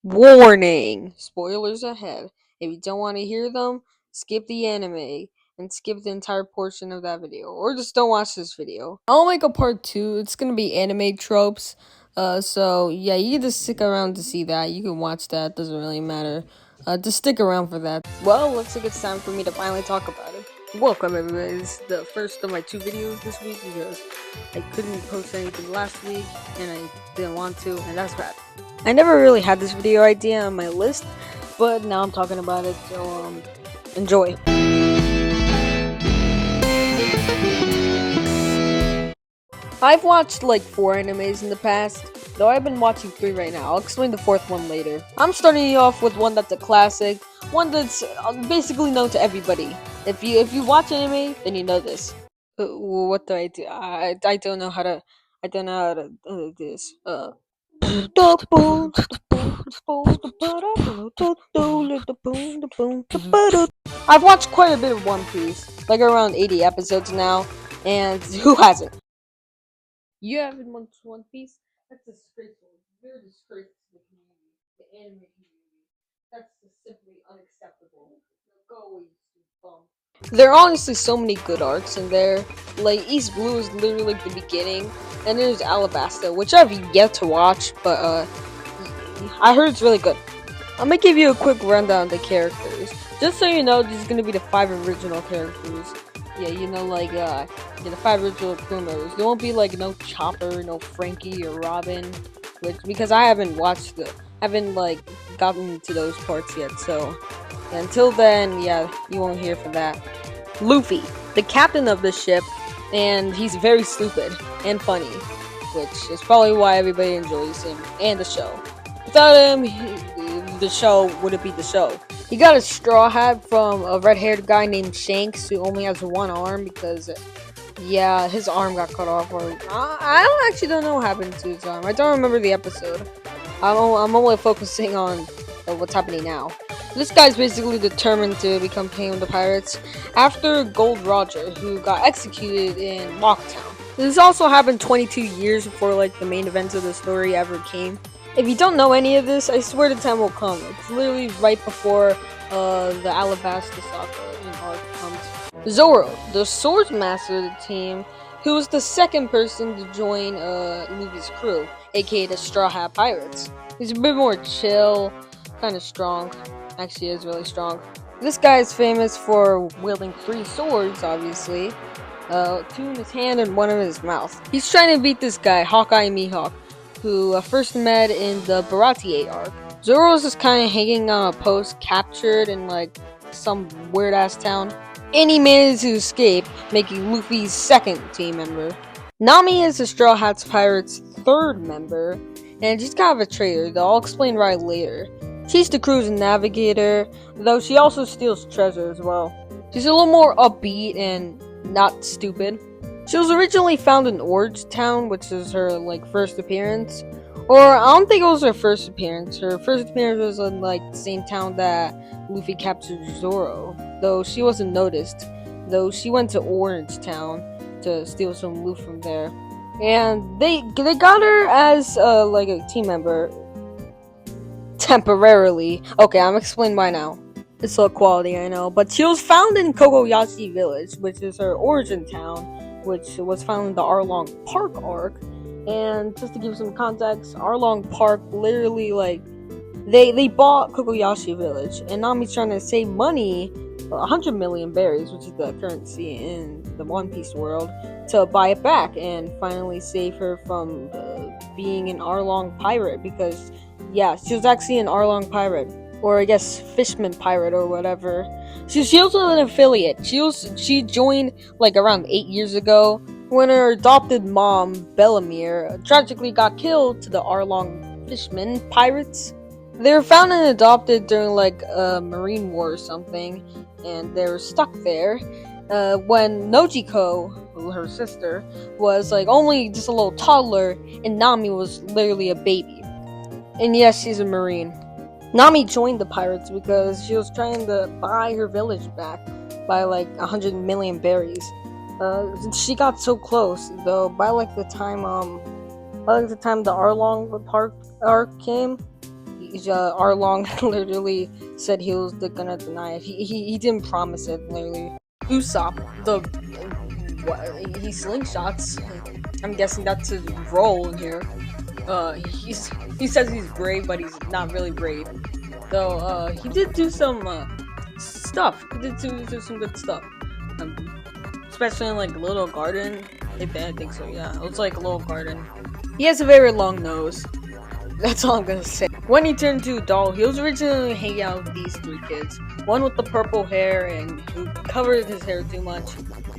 Warning! Spoilers ahead. If you don't want to hear them, skip the anime and skip the entire portion of that video. Or just don't watch this video. I'll make a part 2. It's gonna be anime tropes. So yeah, you can just stick around to see that. You can watch that, doesn't really matter. Just stick around for that. Well, looks like it's time for me to finally talk about it. Welcome everybody, this is the first of my 2 videos this week because I couldn't post anything last week and I didn't want to, and that's bad. I never really had this video idea on my list, but now I'm talking about it, so enjoy. I've watched like 4 animes in the past, though I've been watching 3 right now. I'll explain the 4th one later. I'm starting off with one that's a classic, one that's basically known to everybody. If you watch anime, then you know this. What do I do? I don't know how to do this. I've watched quite a bit of One Piece, like around 80 episodes now, and who hasn't? You haven't watched One Piece? That's disgraceful. Very disgraceful to the community, the anime community. That's just simply unacceptable. Go away, you bum. There are honestly so many good arcs in there. Like East Blue is literally like the beginning, and there's Alabasta, which I've yet to watch, but I heard it's really good. I'm gonna give you a quick rundown of the characters. Just so you know, these are gonna be the 5 original characters. Yeah, you know, like, the 5 original crew members. There won't be, like, no Chopper, no Frankie, or Robin, because I haven't like, gotten to those parts yet, so, yeah, until then, yeah, you won't hear from that. Luffy, the captain of the ship, and he's very stupid and funny, which is probably why everybody enjoys him, and the show. Without him, the show wouldn't be the show. He got a straw hat from a red-haired guy named Shanks who only has one arm because, yeah, his arm got cut off. Or I actually don't know what happened to his arm. I don't remember the episode. I'm only focusing on what's happening now. This guy's basically determined to become king of the pirates after Gold Roger, who got executed in Locktown. This also happened 22 years before like the main events of the story ever came. If you don't know any of this, I swear the time will come. It's literally right before the Alabasta Saga arc comes. Zoro, the swords master of the team, who was the second person to join Luffy's crew, aka the Straw Hat Pirates. He's a bit more chill, kind of strong. Actually, he is really strong. This guy is famous for wielding 3 swords, obviously. 2 in his hand and 1 in his mouth. He's trying to beat this guy, Hawkeye Mihawk, who first met in the Baratier arc. Zoro's just kind of hanging on a post, captured in like some weird ass town, and he managed to escape, making Luffy's 2nd team member. Nami is the Straw Hats Pirates' 3rd member, and she's kind of a traitor, though I'll explain why later. She's the crew's navigator, though she also steals treasure as well. She's a little more upbeat and not stupid. She was originally found in Orange Town, which is her, like, first appearance. Or, I don't think it was her first appearance. Her first appearance was in, like, the same town that Luffy captured Zoro. Though she wasn't noticed. Though she went to Orange Town to steal some loot from there. And they got her as, like, a team member. Temporarily. Okay, I'm explaining why now. It's low quality, I know. But she was found in Kogoyashi Village, which is her origin town, which was found in the Arlong Park arc. And just to give some context, Arlong Park literally, like, they bought Kogoyashi Village, and Nami's trying to save money, 100 million berries, which is the currency in the One Piece world, to buy it back and finally save her from being an Arlong pirate, because, yeah, she was actually an Arlong pirate. Or I guess Fishman Pirate or whatever. She's also an affiliate. She joined like around 8 years ago when her adopted mom, Bellamere, tragically got killed to the Arlong Fishman Pirates. They were found and adopted during like a marine war or something, and they were stuck there when Nojiko, her sister, was like only just a little toddler, and Nami was literally a baby. And yes, she's a marine. Nami joined the pirates because she was trying to buy her village back by like 100 million berries. She got so close, though. By the time the Arlong Park arc came, Arlong literally said he was gonna deny it. He didn't promise it, literally. Usopp, he slingshots. I'm guessing that's his role in here. He says he's brave, but he's not really brave. Though, he did do some, stuff. He did do some good stuff. Especially in, like, Little Garden. I think so, yeah. It was like a Little Garden. He has a very long nose. That's all I'm gonna say. When he turned to a doll, he was originally hanging out with these three kids. One with the purple hair and who covered his hair too much.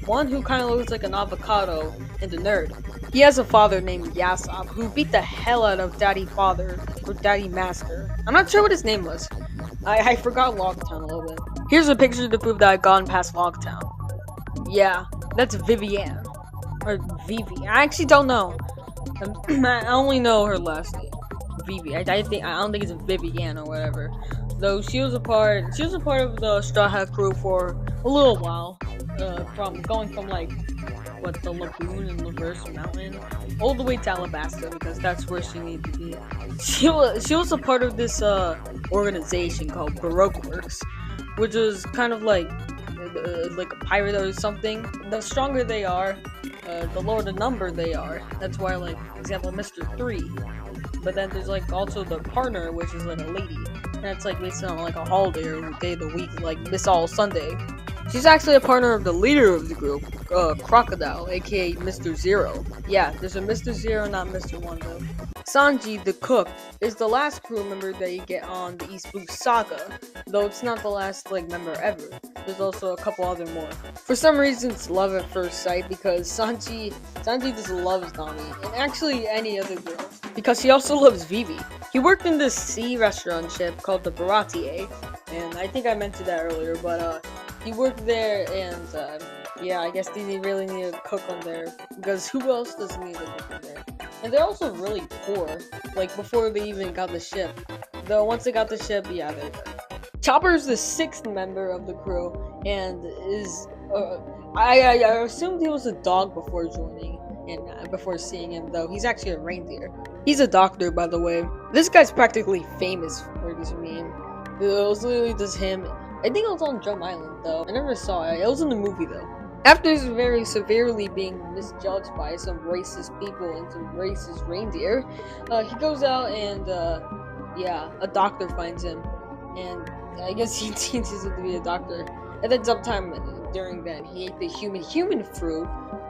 One who kind of looks like an avocado, and a nerd. He has a father named Yasop, who beat the hell out of Daddy Father, or Daddy Master. I'm not sure what his name was. I forgot Locktown a little bit. Here's a picture to prove that I've gone past Locktown. Yeah, that's Vivienne. Or Vivi. I actually don't know. I only know her last name. Vivi. I don't think it's Vivienne or whatever. Though she was a part of the Straw Hat crew for a little while. Going from like the lagoon and Laverse Mountain all the way to Alabasta, because that's where she needed to be. She was a part of this organization called Baroque Works, which is kind of like a pirate or something. The stronger they are, the lower the number they are. That's why, like, example, Mr. 3. But then there's like also the partner, which is like a lady, and it's like based on like a holiday or day of the week, like Miss All Sunday. She's actually a partner of the leader of the group, Crocodile, aka Mr. Zero. Yeah, there's a Mr. Zero, not Mr. 1 though. Sanji, the cook, is the last crew member that you get on the East Blue Saga, though it's not the last member ever. There's also a couple other more. For some reason, it's love at first sight, because Sanji just loves Nami, and actually any other girl, because he also loves Vivi. He worked in this sea restaurant ship called the Baratier, and I think I mentioned that earlier, but he worked there, and yeah, I guess they really need a cook on there, because who else does need a cook on there? And they're also really poor, like before they even got the ship. Though once they got the ship, yeah, they're good. Chopper's the 6th member of the crew, and is I assumed he was a dog before joining, and before seeing him, though he's actually a reindeer. He's a doctor, by the way. This guy's practically famous for this meme. It was literally just him. I think it was on Drum Island, though. I never saw it. It was in the movie, though. After very severely being misjudged by some racist people and some racist reindeer, he goes out and, yeah, a doctor finds him. And I guess he teaches him to be a doctor. And then sometime during that, he ate the human fruit,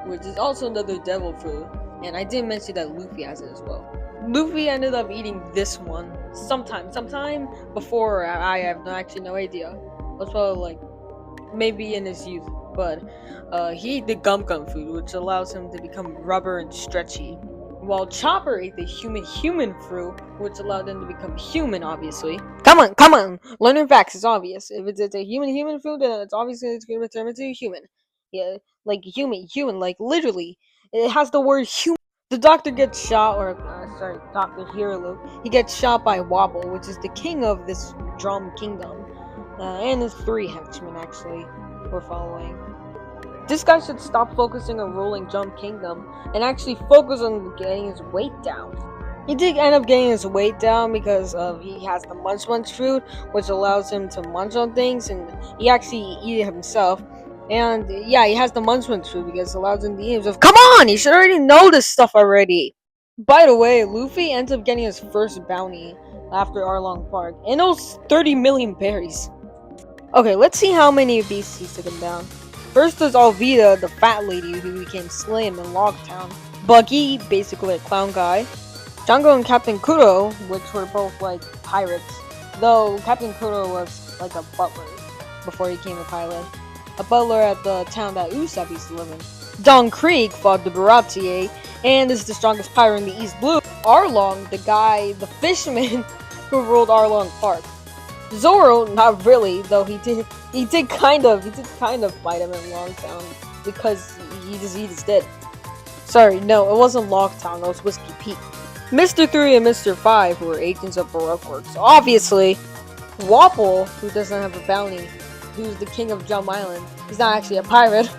which is also another devil fruit. And I did mention that Luffy has it as well. Luffy ended up eating this one sometime before. I have actually no idea. It was probably like maybe in his youth, but he ate the gum food, which allows him to become rubber and stretchy. While Chopper ate the human fruit, which allowed him to become human, obviously. Come on, learn your facts. It's obvious. If it's a human fruit, then it's obviously it's gonna turn into a human. Yeah, like human, like literally. It has the word human. The doctor gets shot, Dr. Hirolu. He gets shot by Wobble, which is the king of this Drum Kingdom. And his 3 henchmen, actually, were following. This guy should stop focusing on ruling Drum Kingdom and actually focus on getting his weight down. He did end up getting his weight down because he has the Munch fruit, which allows him to munch on things, and he actually eat it himself. And yeah, he has the Munch fruit because it allows him to eat himself. Come on! You should already know this stuff already! By the way, Luffy ends up getting his first bounty after Arlong Park, and it was 30 million berries. Okay, let's see how many of these he took him down. First is Alvida, the fat lady who became slim in Logtown. Buggy, basically a clown guy. Django and Captain Kuro, which were both like pirates. Though Captain Kuro was like a butler before he became a pilot. A butler at the town that Usopp used to live in. Don Krieg fought the Baratier, and is the strongest pirate in the East Blue. Arlong, the fisherman who ruled Arlong Park. Zoro, not really, though he did kind of fight him in Longtown because he just did. Sorry, no, it wasn't Longtown, it was Whiskey Peak. Mr. 3 and Mr. 5 were agents of Baroque Works. Obviously, Wapple, who doesn't have a bounty, who's the king of Drum Island, he's not actually a pirate.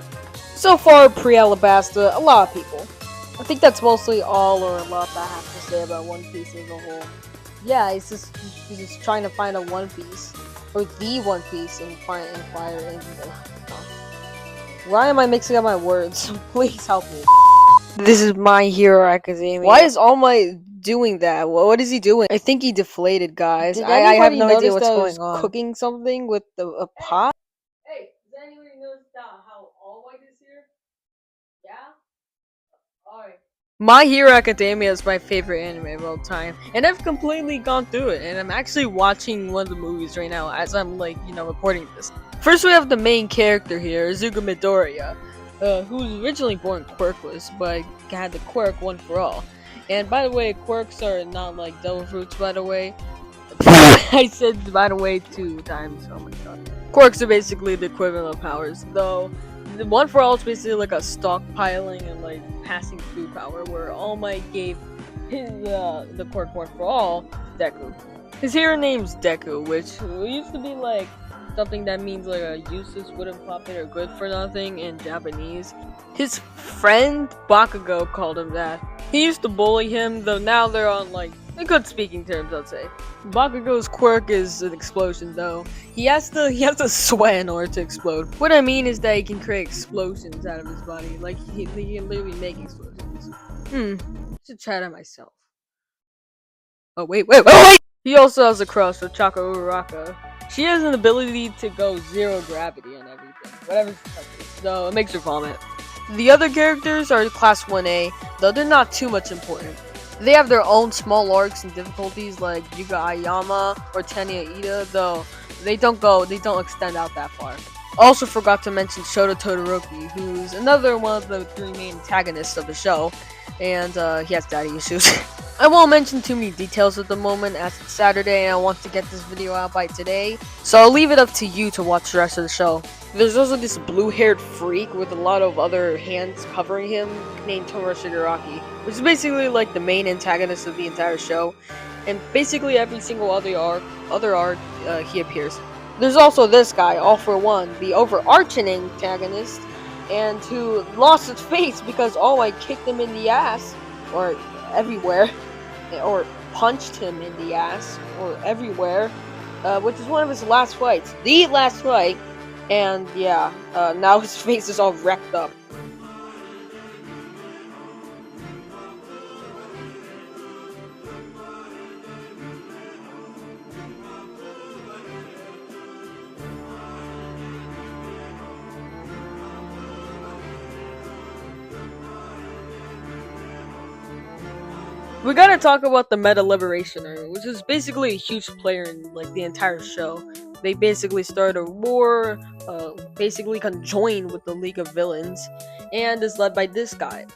So far, pre-Alabasta, a lot of people. I think that's mostly all or a lot that I have to say about One Piece as a whole. Yeah, he's just trying to find a One Piece or the One Piece and find and fire and. Why am I mixing up my words? Please help me. This is My Hero Academia. Why is All Might doing that? What is he doing? I think he deflated, guys. Did I have anybody no idea notice what's that I going was on. Cooking something with a pot? Hey, does anybody notice how All Might is here? Yeah? Alright. My Hero Academia is my favorite anime of all time, and I've completely gone through it, and I'm actually watching one of the movies right now as I'm, like, recording this. First we have the main character here, Izuku Midoriya, who was originally born quirkless, but had the quirk one for all. And by the way, quirks are not like devil fruits, by the way. I said by the way 2 times, oh my god. Quirks are basically the equivalent of powers, though the one for all is basically like a stockpiling and like passing through power, where All Might gave his the quirk one for all to Deku. His hero name's Deku, which used to be like something that means like a useless wooden puppet or good for nothing in Japanese. His friend Bakugo called him that. He used to bully him, though now they're on like good speaking terms, I'd say. Bakugo's quirk is an explosion, though. He has to sweat in order to explode. What I mean is that he can create explosions out of his body. Like, he can literally make explosions. I should try that myself. Oh, wait! He also has a crush with Chaka Uraraka. She has an ability to go 0 gravity on everything. Whatever she touches. So, it makes her vomit. The other characters are Class 1A, though they're not too much important. They have their own small arcs and difficulties like Yuga Ayama or Tanya Ida, though they don't extend out that far. Also forgot to mention Shota Todoroki, who's another one of the 3 main antagonists of the show, and he has daddy issues. I won't mention too many details at the moment, as it's Saturday and I want to get this video out by today, so I'll leave it up to you to watch the rest of the show. There's also this blue-haired freak with a lot of other hands covering him named Tomura Shigaraki, which is basically like the main antagonist of the entire show, and basically every single other arc he appears. There's also this guy, All For One, the overarching antagonist, and who lost his face because All Might kicked him in the ass, or everywhere, or punched him in the ass, or everywhere, which is one of his last fights. The last fight, and yeah, now his face is all wrecked up. We gotta talk about the Meta Liberationer, which is basically a huge player in like the entire show. They basically started a war, basically conjoined with the League of Villains, and is led by this guy.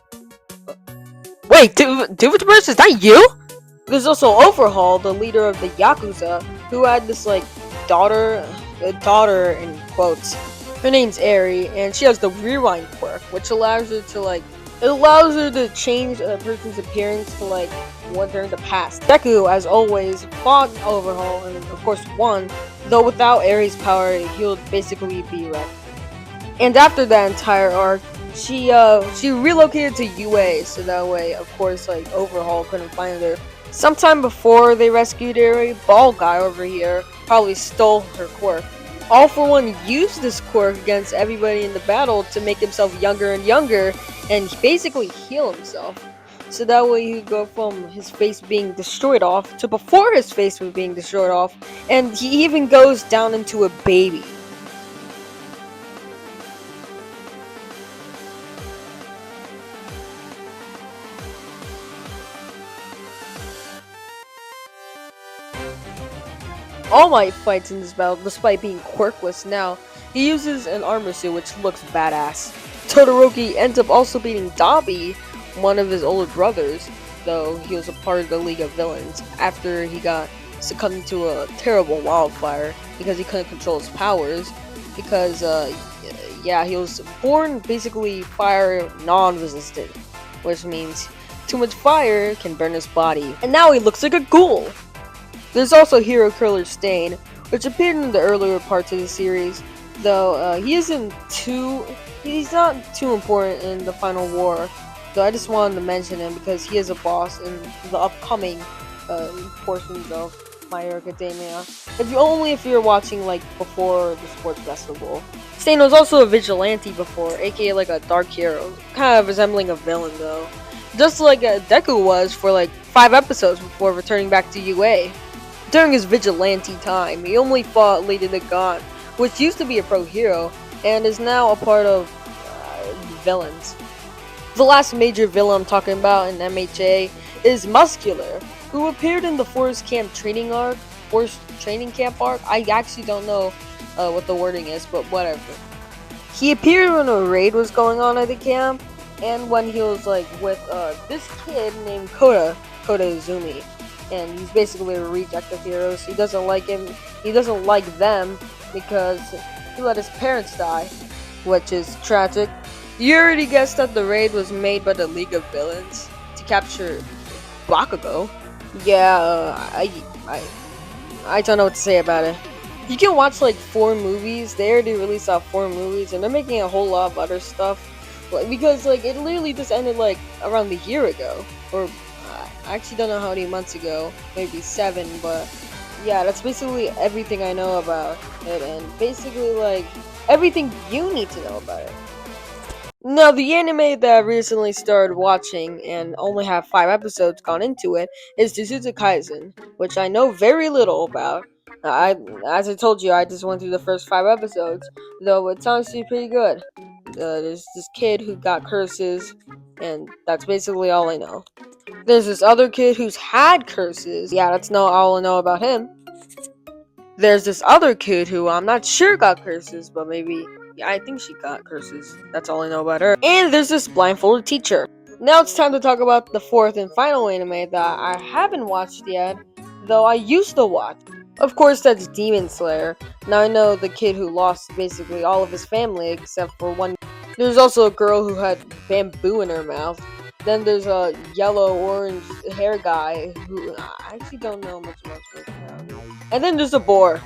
Wait, Duvitabers, is that you? There's also Overhaul, the leader of the Yakuza, who had this like daughter in quotes. Her name's Eri, and she has the rewind quirk, which allows her to change a person's appearance to like one during the past. Deku, as always, fought Overhaul and of course won, though without Eri's power, he'll basically be wrecked. And after that entire arc, she relocated to UA, so that way, of course, like Overhaul couldn't find her. Sometime before they rescued Eri, Bald Guy over here probably stole her quirk. All For One used this quirk against everybody in the battle to make himself younger and younger, and basically heal himself. So that way he could go from his face being destroyed off to before his face was being destroyed off, and he even goes down into a baby. All Might fights in this battle despite being quirkless now. He uses an armor suit which looks badass. Todoroki ends up also beating Dabi, one of his older brothers, though he was a part of the League of Villains after he got succumbed to a terrible wildfire because he couldn't control his powers, because he was born basically fire non-resistant, which means too much fire can burn his body, and now he looks like a ghoul. There's also Hero Killer Stain, which appeared in the earlier parts of the series, though he's not too important in the final war, though I just wanted to mention him because he is a boss in the upcoming portions of My Hero Academia. If you're watching like before the sports festival. Stain was also a vigilante before, aka like a dark hero, kind of resembling a villain though. Just like Deku was for like 5 episodes before returning back to UA. During his vigilante time, he only fought Lady Nagan, which used to be a pro hero, and is now a part of villains. The last major villain I'm talking about in MHA is Muscular, who appeared in the Forest Training Camp arc. I actually don't know what the wording is, but whatever. He appeared when a raid was going on at the camp, and when he was like with this kid named Kota Izumi, and he's basically a reject of heroes. He doesn't like them because he let his parents die, which is tragic. You already guessed that the raid was made by the League of Villains to capture Bakugo. Yeah, I don't know what to say about it. You can watch like 4 movies. They already released out 4 movies, and they're making a whole lot of other stuff. Because like it literally just ended like around a year ago, or I actually don't know how many months ago, maybe 7. But yeah, that's basically everything I know about it, and basically like everything you need to know about it. Now, the anime that I recently started watching and only have 5 episodes gone into it is Jujutsu Kaisen, which I know very little about. As I told you, I just went through the first 5 episodes, though it's honestly pretty good. There's this kid who got curses, and that's basically all I know. There's this other kid who's had curses. Yeah, that's not all I know about him. There's this other kid who I'm not sure got curses, but maybe, yeah, I think she got curses. That's all I know about her. And there's this blindfolded teacher. Now it's time to talk about the 4th and final anime that I haven't watched yet, though I used to watch. Of course, that's Demon Slayer. Now I know the kid who lost basically all of his family except for one. There's also a girl who had bamboo in her mouth. Then there's a yellow-orange hair guy who I actually don't know much about. And then there's a boar.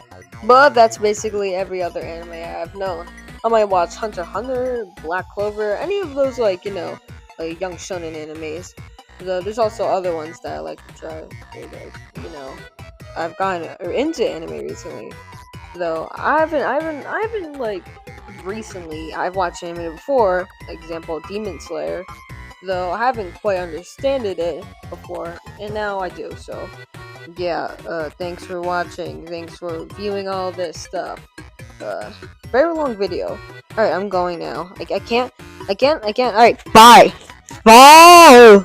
But that's basically every other anime I've known. I might watch Hunter x Hunter, Black Clover, any of those like young shonen animes. Though there's also other ones that I like to try. I've gotten into anime recently. Though I haven't like recently. I've watched anime before, example Demon Slayer. Though I haven't quite understood it before, and now I do. So yeah, thanks for watching. Thanks for viewing all this stuff. Very long video. Alright, I'm going now. I can't. Alright, bye. Bye!